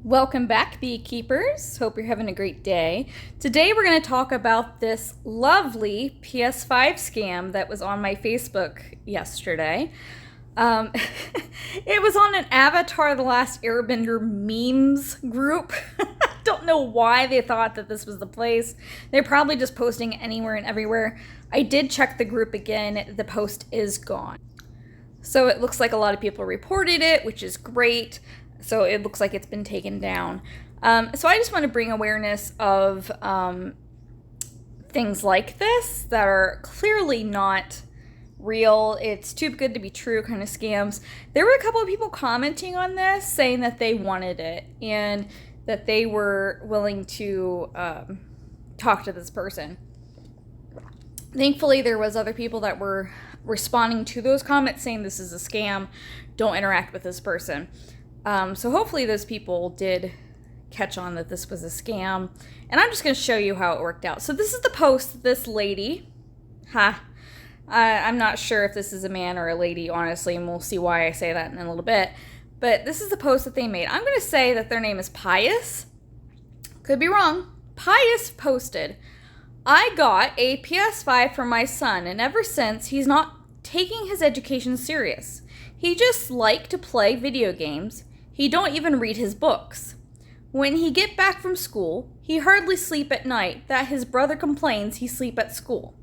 Welcome back, beekeepers. Hope you're having a great day. Today we're going to talk about this lovely PS5 scam that was on my Facebook yesterday. It was on an Avatar: The Last Airbender memes group. I don't know why they thought that this was the place. They're probably just posting anywhere and everywhere. I did check the group again. The post is gone. So it looks like a lot of people reported it, which is great. So it looks like it's been taken down. So I just want to bring awareness of things like this that are clearly not real. It's too good to be true kind of scams. There were a couple of people commenting on this saying that they wanted it and that they were willing to talk to this person. Thankfully, there was other people that were responding to those comments saying this is a scam. Don't interact with this person. So hopefully those people did catch on that this was a scam. And I'm just going to show you how it worked out. So this is the post, this lady. I'm not sure if this is a man or a lady, honestly, and we'll see why I say that in a little bit. But this is the post that they made. I'm going to say that their name is Pius. Could be wrong. Pius posted, "I got a PS5 for my son, and ever since, he's not taking his education serious. He just like to play video games. He don't even read his books. When he get back from school, he hardly sleep at night that his brother complains he sleep at school.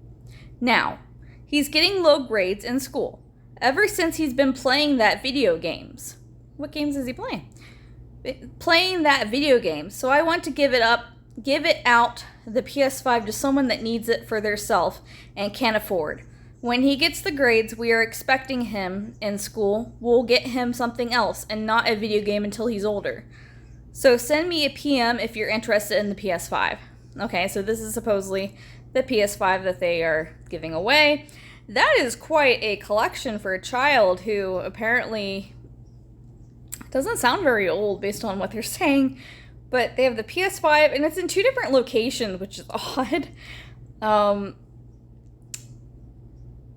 Now, he's getting low grades in school, ever since he's been playing that video games." What games is he playing? Playing that video game. "So I want to give it out, the PS5, to someone that needs it for their self and can't afford. When he gets the grades we are expecting him in school, we'll get him something else and not a video game until he's older. So send me a PM if you're interested in the PS5. Okay, so this is supposedly the PS5 that they are giving away. That is quite a collection for a child who apparently doesn't sound very old based on what they're saying. But they have the PS5, and it's in 2 different locations, which is odd.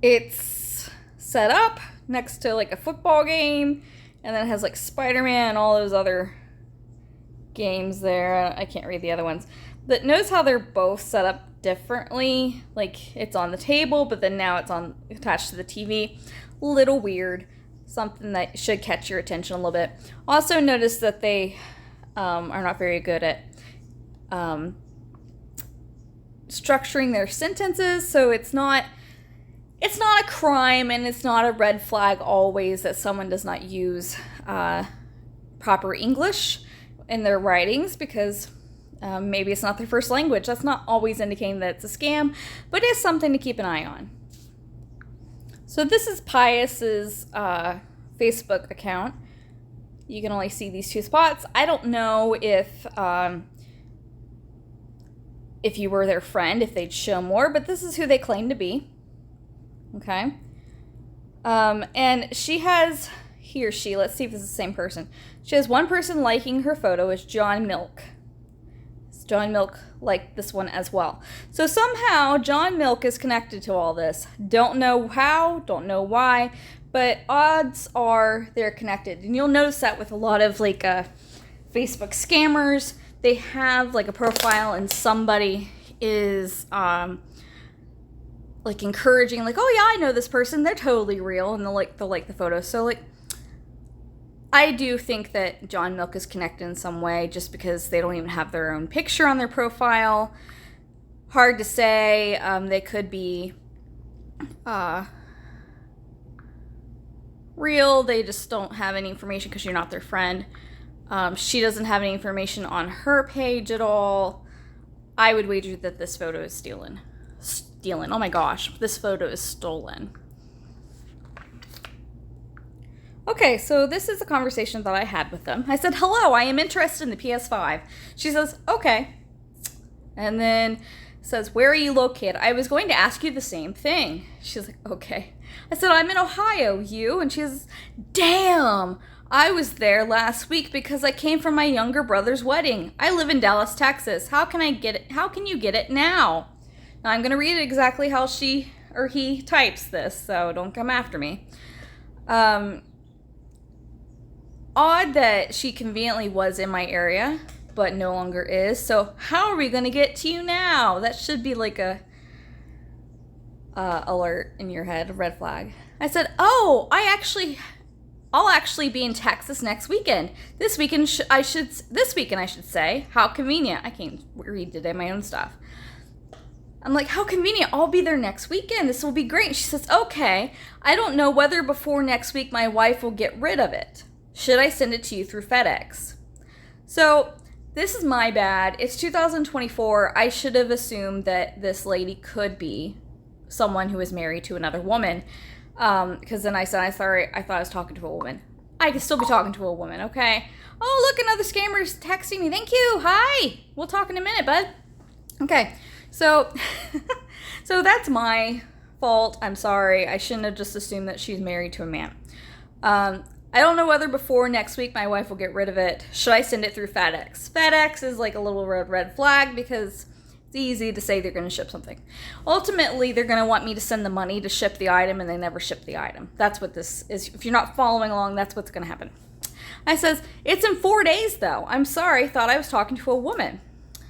It's set up next to like a football game, and then it has like Spider-Man and all those other games there. I can't read the other ones. But notice how they're both set up differently. Like it's on the table, but then now it's attached to the TV. Little weird. Something that should catch your attention a little bit. Also notice that they are not very good at structuring their sentences, so it's not a crime and it's not a red flag always that someone does not use proper English in their writings, because maybe it's not their first language. That's not always indicating that it's a scam, but it is something to keep an eye on. So this is Pius's Facebook account. You can only see these 2 spots. I don't know if you were their friend, if they'd show more, but this is who they claim to be. Okay. And she has, he or she, let's see if this is the same person. She has one person liking her photo, is John Milk. John Milk liked this one as well. So somehow John Milk is connected to all this. Don't know how, don't know why, but odds are they're connected. And you'll notice that with a lot of like Facebook scammers, they have like a profile and somebody is like encouraging, like, "Oh yeah, I know this person, they're totally real," and they'll like the photo. So like, I do think that John Milk is connected in some way, just because they don't even have their own picture on their profile. Hard to say. They could be real. They just don't have any information because you're not their friend. She doesn't have any information on her page at all. I would wager that this photo is stolen. Oh my gosh, this photo is stolen. Okay, so this is a conversation that I had with them. I said, "Hello, I am interested in the PS5. She says, "Okay." And then says, "Where are you located? I was going to ask you the same thing." She's like, "Okay." I said, "I'm in Ohio. You?" And she says, "Damn, I was there last week because I came from my younger brother's wedding. I live in Dallas, Texas. How can I get it? How can you get it now?" Now I'm going to read it exactly how she or he types this, so don't come after me. odd that she conveniently was in my area, but no longer is. So how are we going to get to you now? That should be like a alert in your head, a red flag. I said, oh, I'll actually be in Texas next weekend. This weekend I should say. How convenient. I can't read today my own stuff. I'm like, how convenient. I'll be there next weekend. This will be great. She says, okay. I don't know whether before next week my wife will get rid of it. Should I send it to you through FedEx? So this is my bad. It's 2024. I should have assumed that this lady could be someone who is married to another woman. Because then I said, I thought I was talking to a woman. I could still be talking to a woman, okay? Oh, look, another scammer's texting me. Thank you. Hi. We'll talk in a minute, bud. Okay. So, so that's my fault. I'm sorry. I shouldn't have just assumed that she's married to a man. I don't know whether before next week my wife will get rid of it. Should I send it through FedEx? FedEx is like a little red flag because it's easy to say they're going to ship something. Ultimately, they're going to want me to send the money to ship the item, and they never ship the item. That's what this is. If you're not following along, that's what's going to happen. I says, it's in 4 days, though. I'm sorry. Thought I was talking to a woman.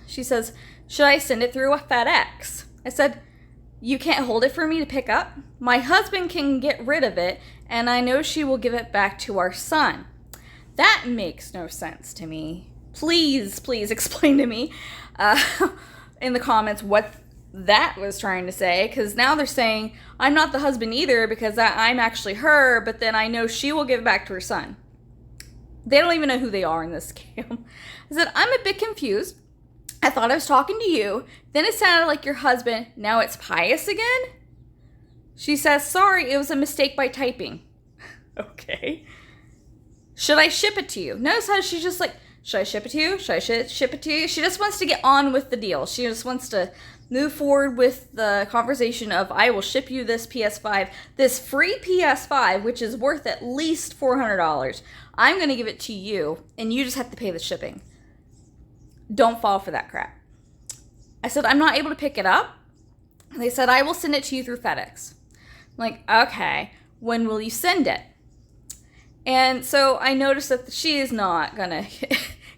She says, should I send it through a FedEx? I said, you can't hold it for me to pick up? My husband can get rid of it, and I know she will give it back to our son. That makes no sense to me. Please explain to me in the comments what that was trying to say, because now they're saying I'm not the husband either because I'm actually her, but then I know she will give it back to her son. They don't even know who they are in this scam. I said, I'm a bit confused. I thought I was talking to you. Then it sounded like your husband. Now it's Pius again? She says, sorry, it was a mistake by typing. Okay. Should I ship it to you? Notice how she's just like, should I ship it to you? Should I ship it to you? She just wants to get on with the deal. She just wants to move forward with the conversation of, I will ship you this PS5, this free PS5, which is worth at least $400. I'm going to give it to you, and you just have to pay the shipping. Don't fall for that crap. I said, I'm not able to pick it up. They said, I will send it to you through FedEx. I'm like, okay, when will you send it? And so I noticed that she is not going to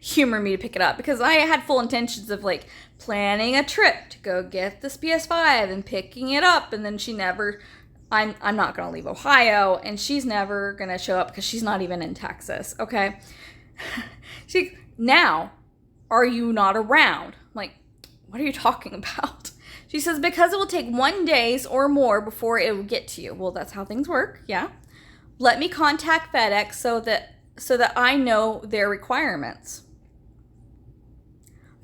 humor me to pick it up because I had full intentions of like planning a trip to go get this PS5 and picking it up. And then she never, I'm not going to leave Ohio, and she's never going to show up because she's not even in Texas. Okay. Now, are you not around? I'm like, what are you talking about? She says, because it will take 1 day or more before it will get to you. Well, that's how things work. Yeah. Let me contact FedEx so that I know their requirements.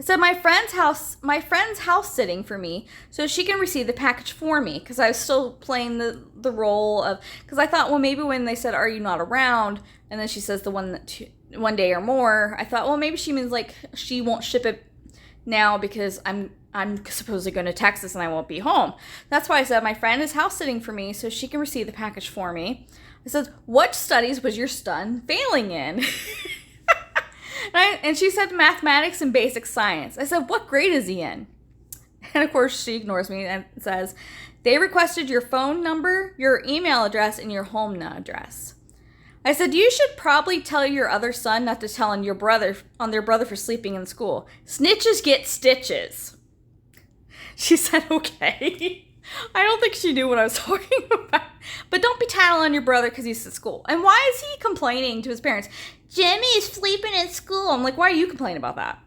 I said, my friend's house sitting for me so she can receive the package for me, because I was still playing the role of, because I thought, well, maybe when they said, are you not around? And then she says 1 day or more, I thought, well, maybe she means like she won't ship it now because I'm supposedly going to Texas and I won't be home. That's why I said my friend is house sitting for me so she can receive the package for me. I said, what studies was your son failing in? And she said mathematics and basic science. I said, what grade is he in? And of course she ignores me and says, they requested your phone number, your email address, and your home address. I said, you should probably tell your other son not to tell on their brother for sleeping in school. Snitches get stitches. She said, okay. I don't think she knew what I was talking about. But don't be tattling on your brother because he's at school. And why is he complaining to his parents? Jimmy is sleeping in school. I'm like, why are you complaining about that?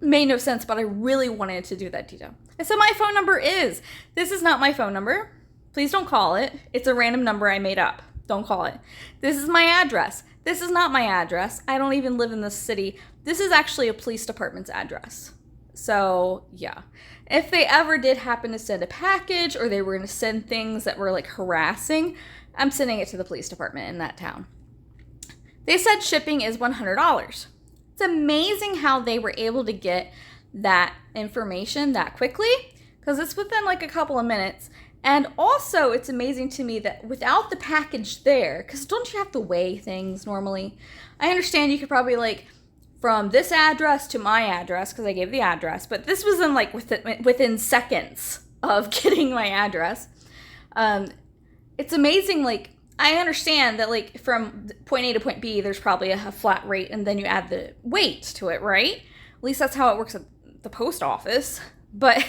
Made no sense, but I really wanted to do that detail. I said, my phone number is. This is not my phone number. Please don't call it. It's a random number I made up. Don't call it. This is my address. This is not my address. I don't even live in this city. This is actually a police department's address. So, yeah. If they ever did happen to send a package or they were going to send things that were like harassing, I'm sending it to the police department in that town. They said shipping is $100. It's amazing how they were able to get that information that quickly, because it's within like a couple of minutes. And also, it's amazing to me that without the package there, because don't you have to weigh things normally? I understand you could probably like from this address to my address, because I gave the address, but this was in like within seconds of getting my address. It's amazing, like I understand that, like, from point A to point B, there's probably a flat rate, and then you add the weight to it, right? At least that's how it works at the post office. But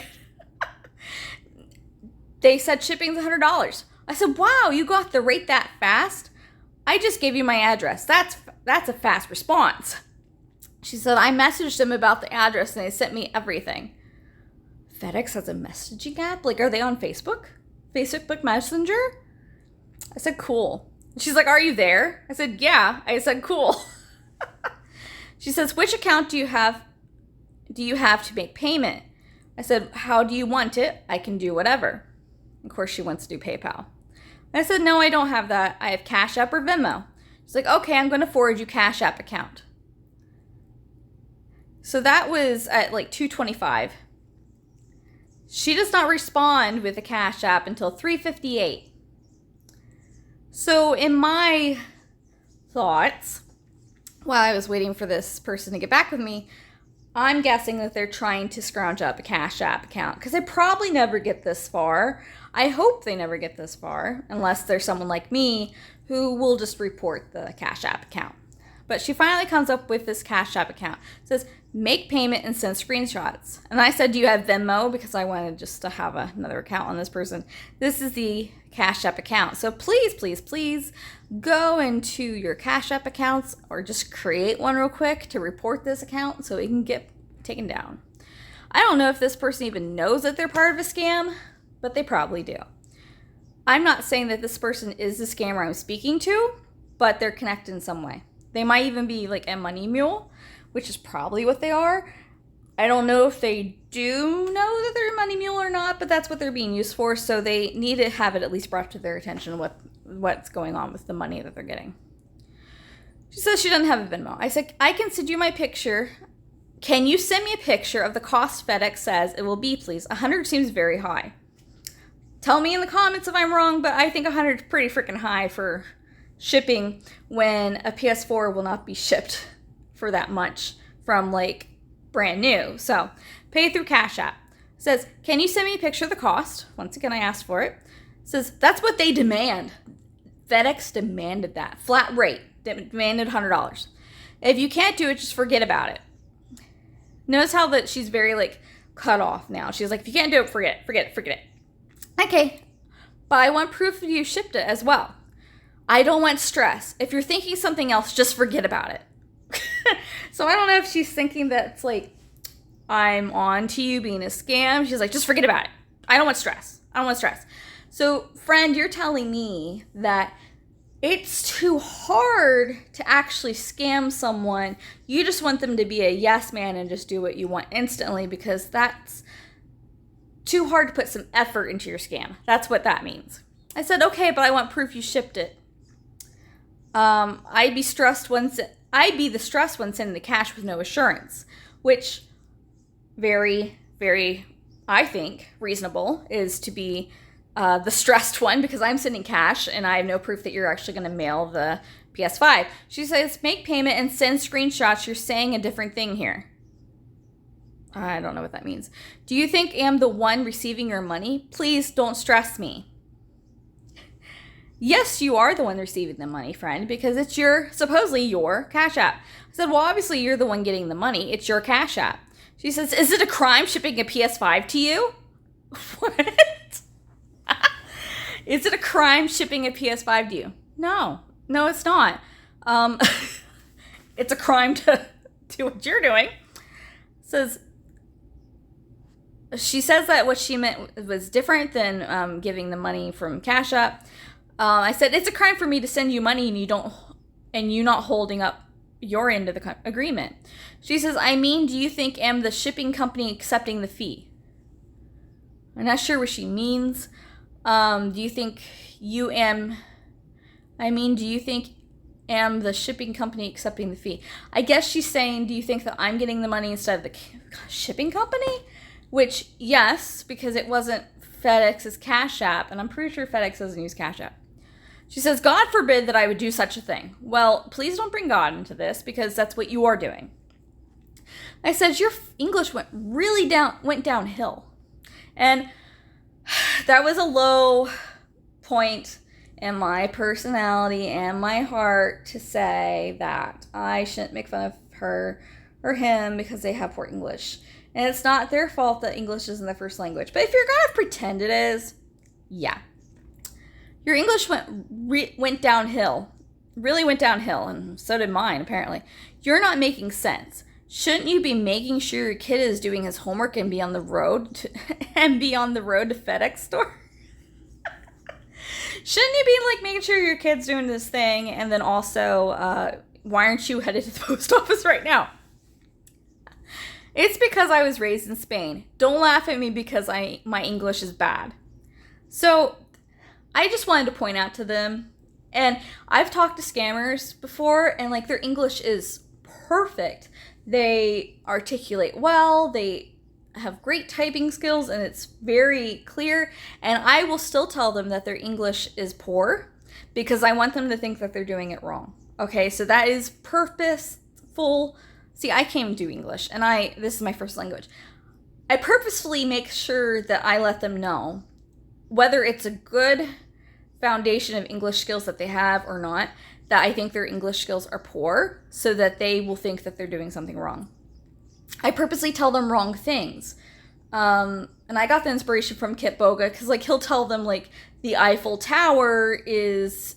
they said shipping's $100. I said, wow, you got the rate that fast? I just gave you my address. That's a fast response. She said, I messaged them about the address, and they sent me everything. FedEx has a messaging app? Like, are they on Facebook? Facebook Messenger? I said, cool. She's like, are you there? I said, yeah. I said, cool. She says, which account do you have to make payment? I said, how do you want it? I can do whatever. Of course, she wants to do PayPal. I said, no, I don't have that. I have Cash App or Venmo. She's like, okay, I'm going to forward you Cash App account. So that was at like 2:25. She does not respond with a Cash App until 3:58. So in my thoughts, while I was waiting for this person to get back with me, I'm guessing that they're trying to scrounge up a Cash App account because they probably never get this far. I hope they never get this far unless there's someone like me who will just report the Cash App account. But she finally comes up with this Cash App account. It says, make payment and send screenshots. And I said, do you have Venmo? Because I wanted just to have another account on this person. This is the Cash App account. So please, please, please go into your Cash App accounts or just create one real quick to report this account so it can get taken down. I don't know if this person even knows that they're part of a scam, but they probably do. I'm not saying that this person is the scammer I'm speaking to, but they're connected in some way. They might even be like a money mule, which is probably what they are. I don't know if they do know that they're a money mule or not, but that's what they're being used for. So they need to have it at least brought to their attention what's going on with the money that they're getting. She says she doesn't have a Venmo. I said, I can send you my picture. Can you send me a picture of the cost FedEx says it will be, please? 100 seems very high. Tell me in the comments if I'm wrong, but I think 100 is pretty freaking high for shipping when a PS4 will not be shipped for that much from like brand new. So pay through Cash App. Says, can you send me a picture of the cost? Once again, I asked for it. Says, that's what they demand. FedEx demanded that. Flat rate. Demanded $100. If you can't do it, just forget about it. Notice how that she's very like cut off now. She's like, if you can't do it, forget it. Okay, but I want proof that you shipped it as well. I don't want stress. If you're thinking something else, just forget about it. So I don't know if she's thinking that it's like, I'm on to you being a scam. She's like, just forget about it. I don't want stress. So friend, you're telling me that it's too hard to actually scam someone. You just want them to be a yes man and just do what you want instantly because that's too hard to put some effort into your scam. That's what that means. I said, okay, but I want proof you shipped it. I'd be the stressed one sending the cash with no assurance, which very, very, I think, reasonable is to be the stressed one because I'm sending cash and I have no proof that you're actually going to mail the PS5. She says, make payment and send screenshots. You're saying a different thing here. I don't know what that means. Do you think I'm the one receiving your money? Please don't stress me. Yes, you are the one receiving the money, friend, because it's supposedly your Cash App. I said, well, obviously you're the one getting the money. It's your Cash App. She says, is it a crime shipping a PS5 to you? What? Is it a crime shipping a PS5 to you? No, it's not. It's a crime to do what you're doing. She says that what she meant was different than giving the money from Cash App. I said, it's a crime for me to send you money and you not holding up your end of the agreement. She says, I mean, do you think am the shipping company accepting the fee? I'm not sure what she means. Do you think am the shipping company accepting the fee? I guess she's saying, do you think that I'm getting the money instead of the shipping company? Which, yes, because it wasn't FedEx's Cash App, and I'm pretty sure FedEx doesn't use Cash App. She says, God forbid that I would do such a thing. Well, please don't bring God into this because that's what you are doing. I said, your English went downhill. And that was a low point and my personality and my heart to say that I shouldn't make fun of her or him because they have poor English. And it's not their fault that English isn't their first language. But if you're going to pretend it is, yeah. Your English went downhill. Really went downhill, and so did mine, apparently. You're not making sense. Shouldn't you be making sure your kid is doing his homework and be on the road to FedEx store? Shouldn't you be like making sure your kid's doing this thing, and then also, why aren't you headed to the post office right now? It's because I was raised in Spain. Don't laugh at me because my English is bad. So I just wanted to point out to them, and I've talked to scammers before, and like their English is perfect. They articulate well, they have great typing skills, and it's very clear, and I will still tell them that their English is poor because I want them to think that they're doing it wrong. Okay, so that is purposeful. See, I came to English, and this is my first language. I purposefully make sure that I let them know whether it's a good foundation of English skills that they have or not, that I think their English skills are poor, so that they will think that they're doing something wrong. I purposely tell them wrong things. And I got the inspiration from Kit Boga, because like he'll tell them like the Eiffel Tower is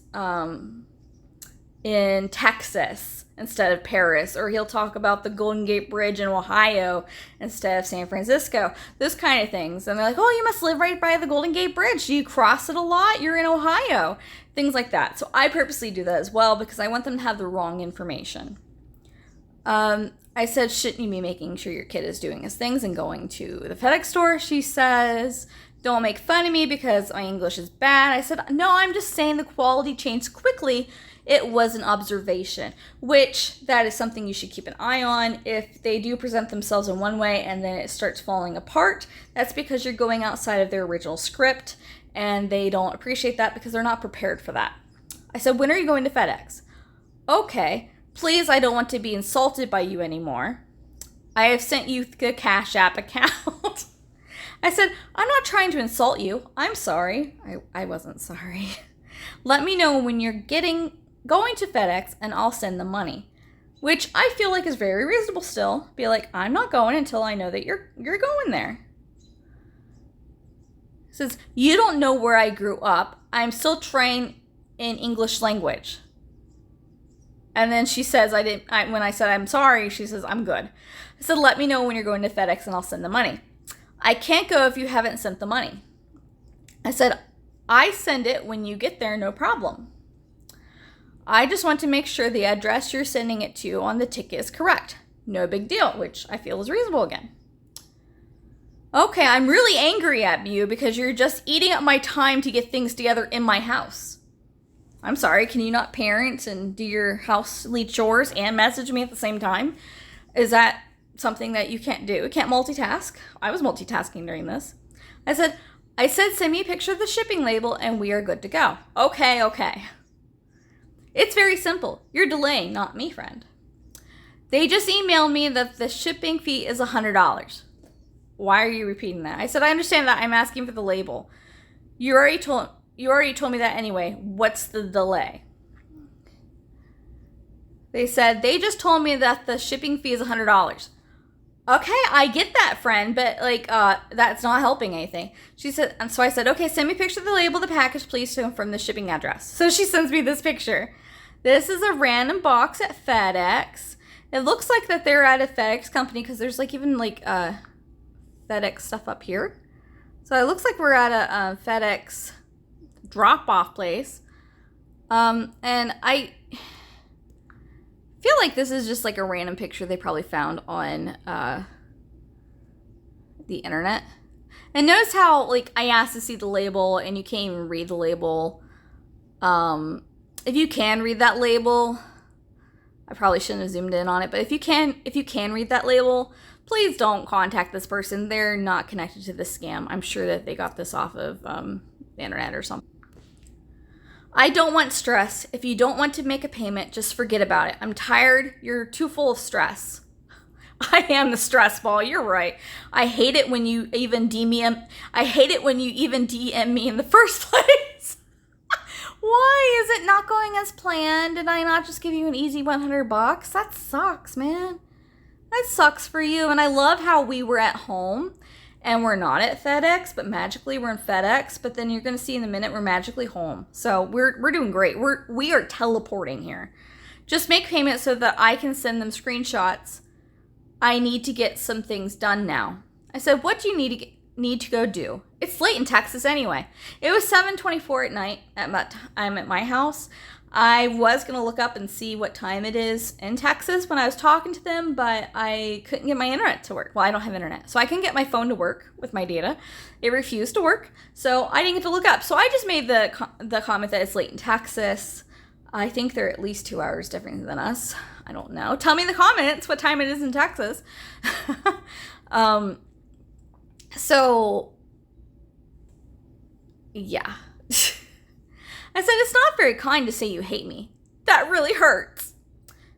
in Texas instead of Paris, or he'll talk about the Golden Gate Bridge in Ohio instead of San Francisco, those kind of things. And they're like, oh, you must live right by the Golden Gate Bridge. Do you cross it a lot? You're in Ohio. Things like that. So I purposely do that as well because I want them to have the wrong information. I said, shouldn't you be making sure your kid is doing his things and going to the FedEx store? She says, don't make fun of me because my English is bad. I said, no, I'm just saying the quality changed quickly. It was an observation, which that is something you should keep an eye on. If they do present themselves in one way and then it starts falling apart, that's because you're going outside of their original script, and they don't appreciate that because they're not prepared for that. I said, when are you going to FedEx? Okay, please, I don't want to be insulted by you anymore. I have sent you the Cash App account. I said, I'm not trying to insult you. I'm sorry. I wasn't sorry. Let me know when you're going to FedEx and I'll send the money, which I feel like is very reasonable still. Be like, I'm not going until I know that you're going there. It says, you don't know where I grew up. I'm still trained in English language. And then she says, when I said I'm sorry, she says, I'm good. I said, let me know when you're going to FedEx and I'll send the money. I can't go if you haven't sent the money. I said, I send it when you get there, no problem. I just want to make sure the address you're sending it to on the ticket is correct. No big deal, which I feel is reasonable again. Okay, I'm really angry at you because you're just eating up my time to get things together in my house. I'm sorry, can you not parent and do your housely chores and message me at the same time? Is that something that you can't do? You can't multitask? I was multitasking during this. I said, send me a picture of the shipping label and we are good to go. Okay. It's very simple. You're delaying, not me, friend. They just emailed me that the shipping fee is $100. Why are you repeating that? I said, I understand that. I'm asking for the label. You already told me that anyway. What's the delay? They said, they just told me that the shipping fee is $100. Okay, I get that, friend, but that's not helping anything. She said, and so I said, okay, send me a picture of the label of the package, please, to confirm the shipping address. So she sends me this picture. This is a random box at FedEx. It looks like that they're at a FedEx company because there's even FedEx stuff up here. So it looks like we're at a FedEx drop-off place. And I feel like this is just like a random picture they probably found on the internet. And notice how I asked to see the label and you can't even read the label. If you can read that label, I probably shouldn't have zoomed in on it, but if you can read that label, please don't contact this person. They're not connected to this scam. I'm sure that they got this off of the internet or something. I don't want stress. If you don't want to make a payment, just forget about it. I'm tired. You're too full of stress. I am the stress ball. You're right. I hate it when you even DM me in the first place. Why is it not going as planned? Did I not just give you an easy $100? That sucks, man. That sucks for you. And I love how we were at home and we're not at FedEx, but magically we're in FedEx. But then you're going to see in a minute we're magically home. So we're doing great. We are teleporting here. Just make payment so that I can send them screenshots. I need to get some things done now. I said, what do you need to go do? It's late in Texas anyway. It was 7:24 at night. I'm at my house. I was going to look up and see what time it is in Texas when I was talking to them, but I couldn't get my internet to work. Well, I don't have internet. So I couldn't get my phone to work with my data. It refused to work. So I didn't get to look up. So I just made the comment that it's late in Texas. I think they're at least 2 hours different than us. I don't know. Tell me in the comments what time it is in Texas. So, yeah. I said, it's not very kind to say you hate me. That really hurts.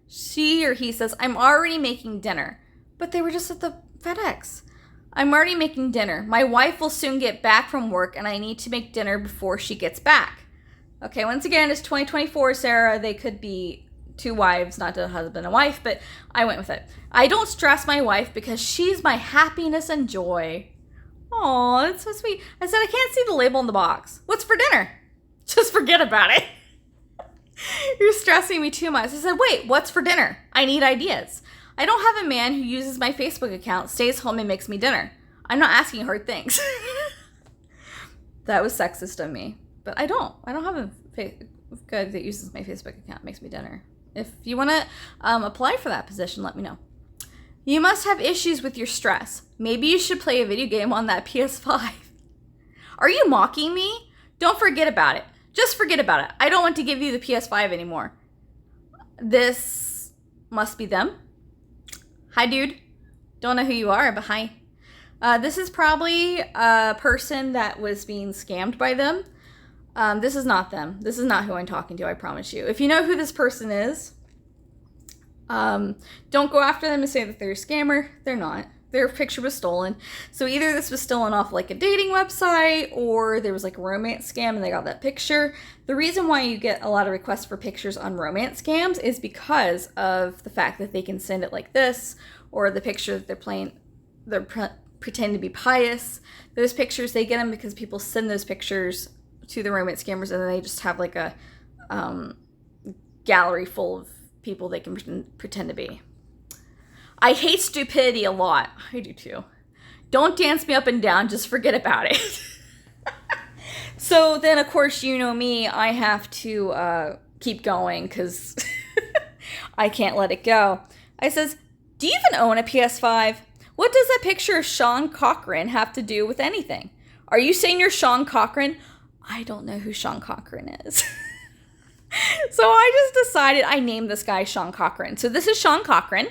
She or he says, I'm already making dinner. But they were just at the FedEx. I'm already making dinner. My wife will soon get back from work and I need to make dinner before she gets back. Okay, once again, it's 2024, Sarah. They could be two wives, not a husband and wife, but I went with it. I don't stress my wife because she's my happiness and joy. Aw, that's so sweet. I said, I can't see the label in the box. What's for dinner? Just forget about it. You're stressing me too much. I said, wait, what's for dinner? I need ideas. I don't have a man who uses my Facebook account, stays home, and makes me dinner. I'm not asking hard things. That was sexist of me. But I don't have a guy that uses my Facebook account, makes me dinner. If you want to apply for that position, let me know. You must have issues with your stress. Maybe you should play a video game on that PS5. Are you mocking me? Don't forget about it. Just forget about it. I don't want to give you the PS5 anymore. This must be them. Hi, dude. Don't know who you are, but hi. This is probably a person that was being scammed by them. This is not them. This is not who I'm talking to, I promise you. If you know who this person is, don't go after them and say that they're a scammer. They're not. Their picture was stolen. So either this was stolen off like a dating website or there was like a romance scam and they got that picture. The reason why you get a lot of requests for pictures on romance scams is because of the fact that they can send it like this, or the picture that they're pretending to be pious. Those pictures, they get them because people send those pictures to the romance scammers and then they just have like a gallery full of people they can pretend to be. I hate stupidity a lot. I do too. Don't dance me up and down. Just forget about it. So then, of course, you know me. I have to keep going because I can't let it go. I says, do you even own a PS5? What does that picture of Sean Cochran have to do with anything? Are you saying you're Sean Cochran? I don't know who Sean Cochran is. So I just decided I named this guy Sean Cochran. So this is Sean Cochran.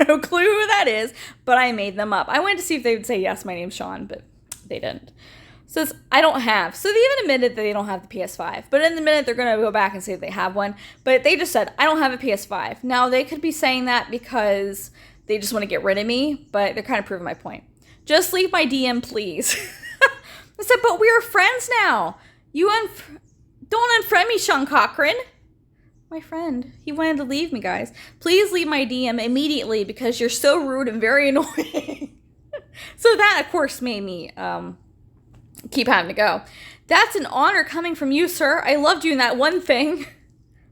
No clue who that is, but I made them up. I wanted to see if they would say, yes, my name's Sean, but they didn't. Says, I don't have. So they even admitted that they don't have the PS5. But in the minute, they're going to go back and say they have one. But they just said, I don't have a PS5. Now, they could be saying that because they just want to get rid of me, but they're kind of proving my point. Just leave my DM, please. I said, but we're friends now. Don't unfriend me, Sean Cochran. My friend, he wanted to leave me, guys. Please leave my DM immediately because you're so rude and very annoying. So that, of course, made me keep having to go. That's an honor coming from you, sir. I love doing that one thing.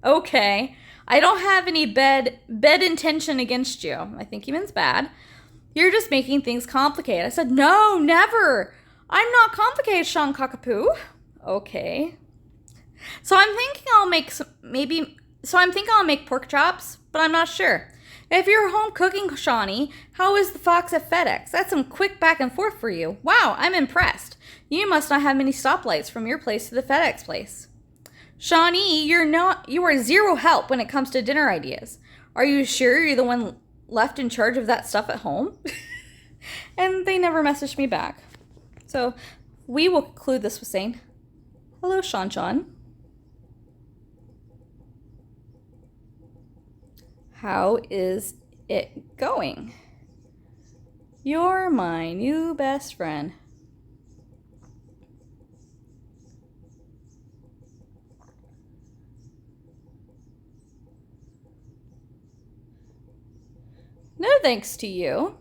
Okay. I don't have any bad intention against you. I think he means bad. You're just making things complicated. I said, no, never. I'm not complicated, Sean Cockapoo. Okay. So I'm thinking I'll make pork chops, but I'm not sure. If you're home cooking, Shawnee, how is the fox at FedEx? That's some quick back and forth for you. Wow, I'm impressed. You must not have many stoplights from your place to the FedEx place. Shawnee, you are zero help when it comes to dinner ideas. Are you sure you're the one left in charge of that stuff at home? And they never messaged me back. So we will conclude this with saying, hello, Sean. How is it going? You're my new best friend. No thanks to you.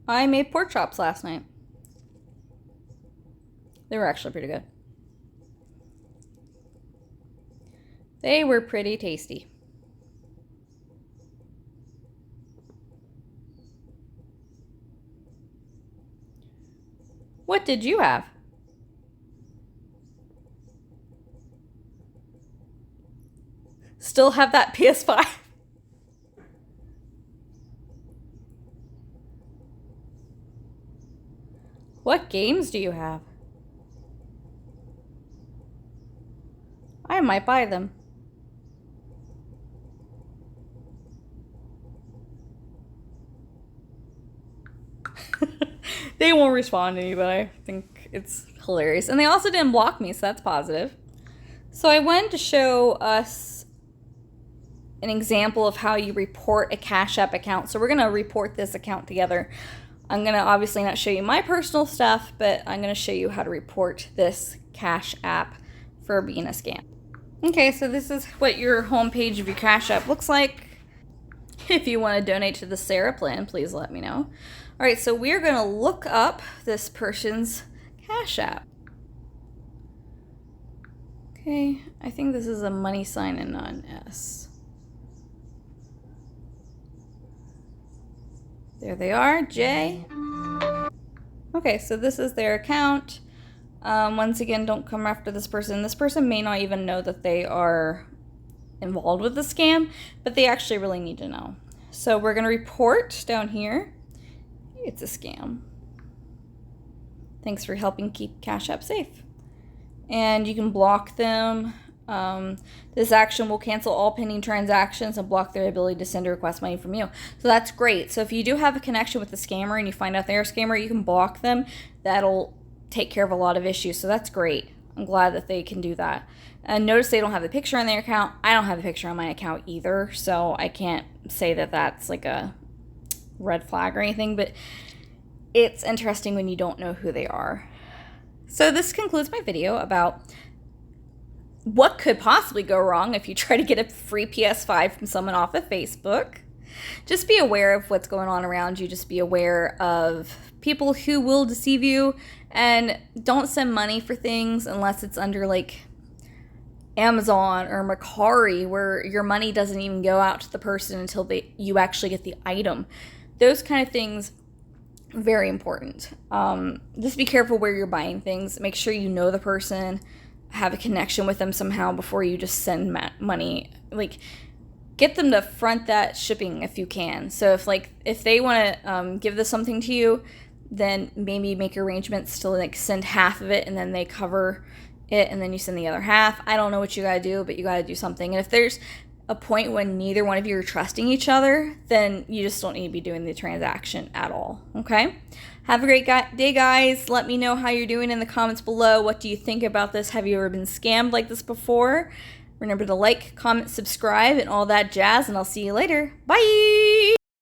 I made pork chops last night. They were actually pretty good. They were pretty tasty. What did you have? Still have that PS5? What games do you have? I might buy them. They won't respond to me, but I think it's hilarious. And they also didn't block me, so that's positive. So I wanted to show us an example of how you report a Cash App account. So we're going to report this account together. I'm going to obviously not show you my personal stuff, but I'm going to show you how to report this Cash App for being a scam. Okay, so this is what your homepage of your Cash App looks like. If you want to donate to the Sarah plan, please let me know. All right, so we're going to look up this person's Cash App. Okay, I think this is a money sign and not an S. There they are, J. Okay, so this is their account. Once again, don't come after this person. This person may not even know that they are involved with the scam, but they actually really need to know. So we're going to report down here. It's a scam. Thanks for helping keep Cash App safe. And you can block them. This action will cancel all pending transactions and block their ability to send or request money from you. So that's great. So if you do have a connection with the scammer and you find out they're a scammer, you can block them. That'll take care of a lot of issues. So that's great. I'm glad that they can do that. And notice they don't have the picture on their account. I don't have the picture on my account either. So I can't say that that's like a red flag or anything, but it's interesting when you don't know who they are. So this concludes my video about what could possibly go wrong if you try to get a free PS5 from someone off of Facebook. Just be aware of what's going on around you. Just be aware of people who will deceive you, and don't send money for things unless it's under like Amazon or Mercari, where your money doesn't even go out to the person until you actually get the item. Those kind of things, very important. Just be careful where you're buying things. Make sure you know the person, have a connection with them somehow before you just send money. Like, get them to front that shipping if you can. So if they want to give this something to you, then maybe make arrangements to like send half of it and then they cover it and then you send the other half. I don't know what you gotta do, but you gotta do something. And if there's a point when neither one of you are trusting each other, then you just don't need to be doing the transaction at all. Okay? Have a great day, guys. Let me know how you're doing in the comments below. What do you think about this? Have you ever been scammed like this before? Remember to like, comment, subscribe, and all that jazz, and I'll see you later. Bye!